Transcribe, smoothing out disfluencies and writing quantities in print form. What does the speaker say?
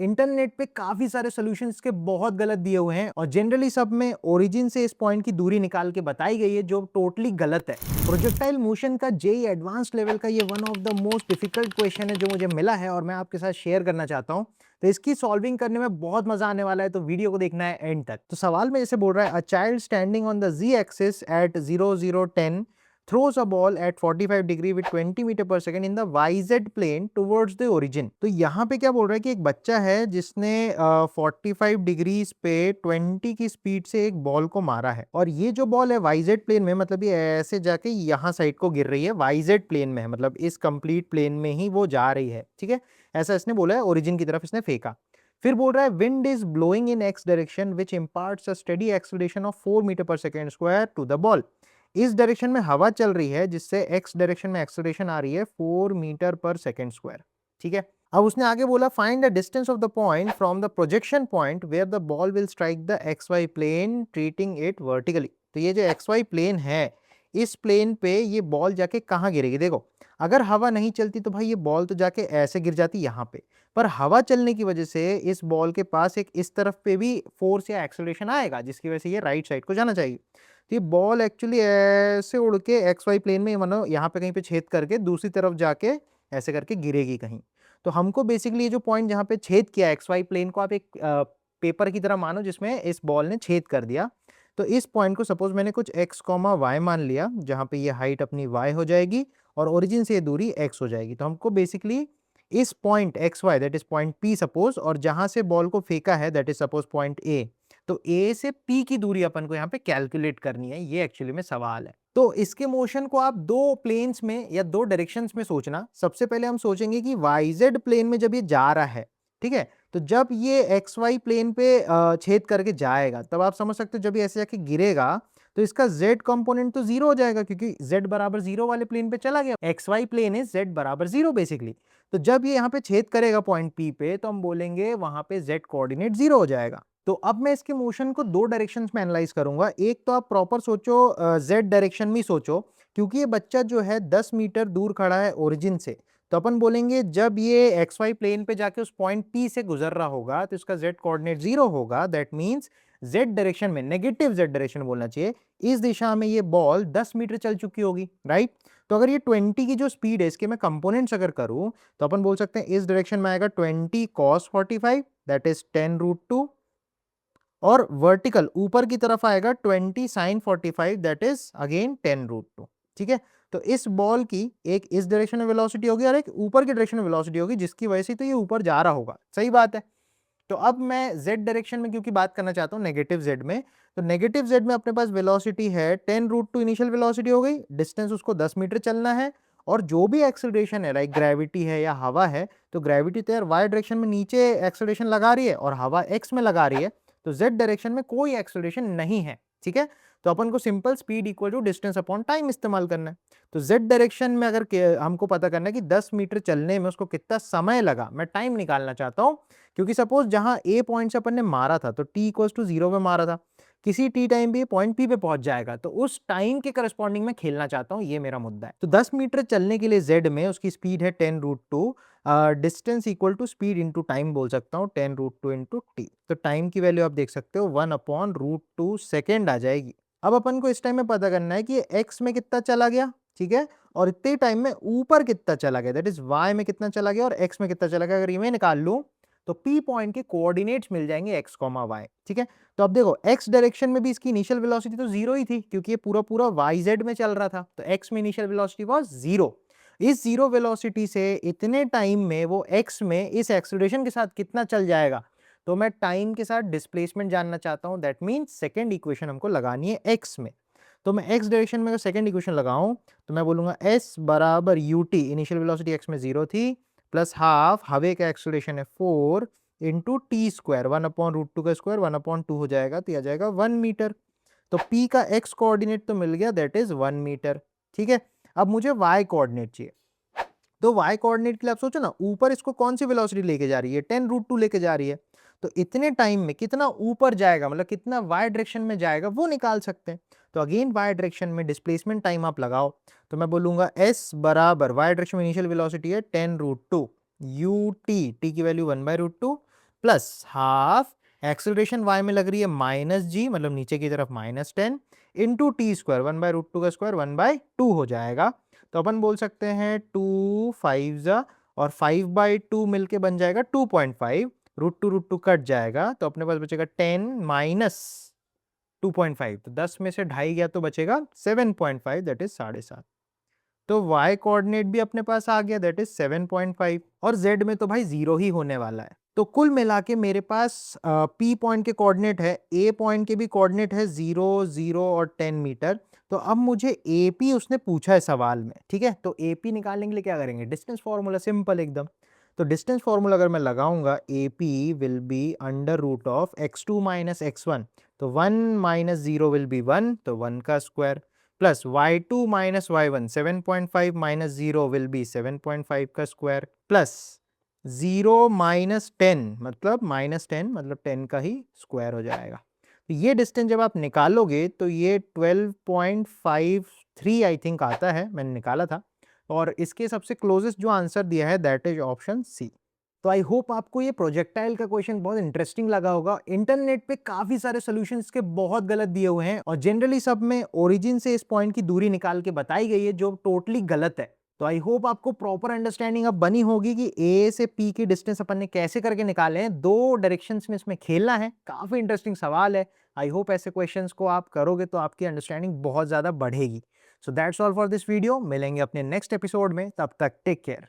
Internet पे काफी सारे सॉल्यूशंस के बहुत गलत दिए हुए हैं और जनरली सब में ओरिजिन से इस पॉइंट की दूरी निकाल के बताई गई है जो टोटली गलत है। प्रोजेक्टाइल मोशन का जेई एडवांस लेवल का ये one of the most difficult question है जो मुझे मिला है और मैं आपके साथ शेयर करना चाहता हूँ। तो इसकी सॉल्विंग करने में बहुत मजा आने वाला है, तो वीडियो को देखना है एंड तक। तो सवाल में जैसे बोल रहा है, a child standing on the G axis at 0010 throws a ball at 45 degree with 20 metre per second in the YZ plane towards the origin। तो यहाँ पे क्या बोल रहा है कि एक बच्चा है जिसने 45 डिग्रीज पे 20 की स्पीड से एक बॉल को मारा है और ये जो बॉल है YZ प्लेन में, मतलब ये ऐसे जाके यहाँ साइड को गिर रही है, YZ प्लेन में है, मतलब इस कंप्लीट प्लेन में ही वो जा रही है। ठीक है, ऐसा इसने बोला है, ओरिजिन की तरफ इसने फेंका। फिर बोल रहा है wind is blowing in X direction which imparts a steady acceleration of 4 metre per second square to the ball. इस डायरेक्शन में हवा चल रही है जिससे एक्स डायरेक्शन में एक्सेलरेशन आ रही है 4 मीटर पर सेकेंड स्क्वायर। ठीक है, अब उसने आगे बोला find the distance of the point from the projection point where the ball will strike the X Y plane treating it vertically. तो ये जो एक्स वाई प्लेन है, इस प्लेन पे ये बॉल जाके कहाँ गिरेगी? देखो, अगर हवा नहीं चलती तो भाई ये बॉल तो जाके ऐसे गिर जाती यहाँ पे, पर हवा चलने की वजह से इस बॉल के पास एक इस तरफ पे भी फोर्स या एक्सेलरेशन आएगा जिसकी वजह से ये राइट साइड को जाना चाहिए। तो ये बॉल एक्चुअली ऐसे उड़ के एक्स वाई प्लेन में मानो यहाँ पे कहीं पे छेद करके दूसरी तरफ जाके ऐसे करके गिरेगी कहीं। तो हमको बेसिकली ये जो पॉइंट जहाँ पे छेद किया एक्स वाई प्लेन को आप एक पेपर की तरह मानो जिसमें इस बॉल ने छेद कर दिया। तो इस पॉइंट को सपोज मैंने कुछ एक्स कॉमा वाई मान लिया, जहाँ पे ये हाइट अपनी वाई हो जाएगी और ओरिजिन से ये दूरी एक्स हो जाएगी। तो हमको बेसिकली इस point X Y that is point P suppose, और जहां से बॉल को फेंका है that is suppose point A, तो ए से पी की दूरी अपन को यहाँ पे कैलकुलेट करनी है। ये एक्चुअली में सवाल है। तो इसके मोशन को आप दो प्लेन्स में या दो डायरेक्शंस में सोचना। सबसे पहले हम सोचेंगे कि वाईजेड प्लेन में जब ये जा रहा है, ठीक है, तो जब ये एक्स वाई प्लेन पे छेद करके जाएगा तब आप समझ सकते हो जब ये ऐसे जाके गिरेगा तो इसका z कंपोनेंट तो जीरो हो जाएगा क्योंकि z बराबर जीरो वाले प्लेन पे चला गया। एक्स वाई प्लेन है z बराबर जीरो बेसिकली। तो जब ये यहाँ पे छेद करेगा पॉइंट P पे तो हम बोलेंगे वहां पे z कोऑर्डिनेट जीरो हो जाएगा। तो अब मैं इसके मोशन को दो डायरेक्शंस में एनालाइज करूंगा। एक तो आप प्रॉपर सोचो, z डायरेक्शन में सोचो, क्योंकि ये बच्चा जो है 10 मीटर दूर खड़ा है ओरिजिन से। तो अपन बोलेंगे जब ये एक्स वाई प्लेन पे जाके उस पॉइंट P से गुजर रहा होगा तो इसका z कोऑर्डिनेट जीरो होगा। दैट मींस z डायरेक्शन में, नेगेटिव z डायरेक्शन बोलना चाहिए, इस दिशा में ये बॉल 10 मीटर चल चुकी होगी, राइट। तो अगर ये 20 की जो स्पीड है इसके मैं कंपोनेंट्स अगर करूं तो अपन बोल सकते हैं इस डायरेक्शन में आएगा 20 cos 45 दैट इज 10√2, और वर्टिकल ऊपर की तरफ आएगा 20 sin 45 दैट इज अगेन 10√2। ठीक है, तो इस बॉल की एक इस डायरेक्शन में वेलोसिटी होगी और एक ऊपर की डायरेक्शन में वेलोसिटी होगी जिसकी वजह से तो ये ऊपर जा रहा होगा। सही बात है। तो अब मैं z डायरेक्शन में क्योंकि बात करना चाहता हूं नेगेटिव z में, तो नेगेटिव z में अपने पास वेलोसिटी है 10√2 इनिशियल वेलोसिटी हो गई, डिस्टेंस उसको 10 मीटर चलना है, और जो भी एक्सेलरेशन है लाइक ग्रेविटी है या हवा है, तो ग्रेविटी तो यार y डायरेक्शन में नीचे एक्सेलरेशन लगा रही है और हवा x में लगा रही है, तो z डायरेक्शन में कोई एक्सेलरेशन नहीं है। ठीक है, तो अपन को simple speed equal to distance upon time इस्तेमाल करना है। तो z डायरेक्शन में अगर हमको पता करना है कि 10 मीटर चलने में उसको कितना समय लगा, मैं टाइम निकालना चाहता हूं, क्योंकि सपोज जहां ए पॉइंट से अपन ने मारा था तो t इक्वल टू 0 पे मारा था, किसी टी टाइम भी पॉइंट पी पे पहुंच जाएगा, तो उस टाइम के करस्पॉन्डिंग में खेलना चाहता हूं, ये मेरा मुद्दा है। तो 10 मीटर चलने के लिए z में उसकी स्पीड है 10√2, distance equal to speed into time बोल सकता हूँ 10√2 इंटू टी। तो टाइम की वैल्यू आप देख सकते हो 1/√2 सेकेंड आ जाएगी। अब अपन को इस टाइम में पता करना है कि x में कितना चला गया, ठीक है, और इतने टाइम में ऊपर कितना चला गया, दैट इज y में कितना चला गया और x में कितना चला गया। अगर ये मैं निकाल लूं तो P पॉइंट के कोऑर्डिनेट्स मिल जाएंगे x, y। ठीक है, तो अब देखो x डायरेक्शन में भी इसकी इनिशियल वेलोसिटी तो जीरो ही थी क्योंकि ये पूरा पूरा yz में चल रहा था, तो x में इनिशियल वेलोसिटी वाज जीरो। इस जीरो वेलोसिटी से इतने टाइम में वो x में इस एक्सेलरेशन के साथ कितना चल जाएगा, तो मैं टाइम के साथ डिस्प्लेसमेंट जानना चाहता हूं। दैट मींस सेकंड इक्वेशन हमको लगानी है x में। तो मैं x डायरेक्शन में अगर सेकंड इक्वेशन लगाऊं तो मैं बोलूंगा s बराबर ut, इनिशियल वेलोसिटी x में जीरो थी, प्लस हाफ हवे का एक्सेलरेशन है 4 इंटू टी स्क्वायर, 1/√2 का स्क्वायर 1/2 हो जाएगा, तो यह जाएगा 1 मीटर। तो p का x कोऑर्डिनेट तो मिल गया, दैट इज 1 मीटर। ठीक है, अब मुझे y कोऑर्डिनेट चाहिए। तो y कोऑर्डिनेट के लिए आप सोचो ना, ऊपर इसको कौन सी वेलोसिटी लेके जा रही है, 10√2 लेके जा रही है, तो इतने टाइम में कितना ऊपर जाएगा, मतलब कितना y डायरेक्शन में जाएगा वो निकाल सकते हैं। तो अगेन y डायरेक्शन में डिस्प्लेसमेंट टाइम आप लगाओ, तो मैं बोलूंगा s बराबर y डायरेक्शन में इनिशियल वेलोसिटी है 10√2 ut, t की value 1/√2, plus half acceleration y में लग रही है माइनस जी, मतलब नीचे की तरफ -10 इंटू टी स्क्वायर, 1/√2 का स्क्वायर 1/2 हो जाएगा। तो अपन बोल सकते हैं 2 5 और 5/2 मिलके बन जाएगा 2.5, √2 कट जाएगा तो अपने पास बचेगा 10 माइनस 2.5, तो 10 में से ढाई गया तो बचेगा 7.5, दैट इज 7.5। तो y कोऑर्डिनेट भी अपने पास आ गया, दैट इज 7.5, और z में तो भाई 0 ही होने वाला है। तो कुल मिला के मेरे पास P पॉइंट के कोऑर्डिनेट है, A पॉइंट के भी कोऑर्डिनेट है 0 0 और 10 मीटर। तो अब मुझे AP उसने पूछा है सवाल में, ठीक है। तो AP निकालने के लिए क्या करेंगे, डिस्टेंस फॉर्मूला, सिंपल एकदम। तो डिस्टेंस फॉर्मूला अगर मैं लगाऊंगा, AP will be under root of x2 minus x1, तो 1 माइनस 0 विल बी 1, तो 1 का square, plus y2 minus y1, 7.5 minus 0 will be 7.5 का स्क्वायर, प्लस 0 माइनस 10 मतलब -10 मतलब 10 का ही स्क्वायर हो जाएगा। तो ये डिस्टेंस जब आप निकालोगे तो ये 12.53 आई थिंक आता है, मैंने निकाला था। और इसके सबसे क्लोजेस्ट जो आंसर दिया है दैट इज ऑप्शन सी। तो आई होप आपको ये प्रोजेक्टाइल का क्वेश्चन बहुत इंटरेस्टिंग लगा होगा। इंटरनेट पे काफी सारे सॉल्यूशंस के बहुत गलत दिए हुए हैं और जनरली सब में ओरिजिन से इस पॉइंट की दूरी निकाल के बताई गई है जो टोटली गलत है। तो आई होप आपको प्रॉपर अंडरस्टैंडिंग अब बनी होगी कि ए से पी की डिस्टेंस अपन ने कैसे करके निकाले हैं। दो डायरेक्शंस में इसमें खेलना है, काफी इंटरेस्टिंग सवाल है। आई होप ऐसे क्वेश्चंस को आप करोगे तो आपकी अंडरस्टैंडिंग बहुत ज्यादा बढ़ेगी। So that's all for this video, मिलेंगे अपने नेक्स्ट एपिसोड में, तब तक टेक केयर।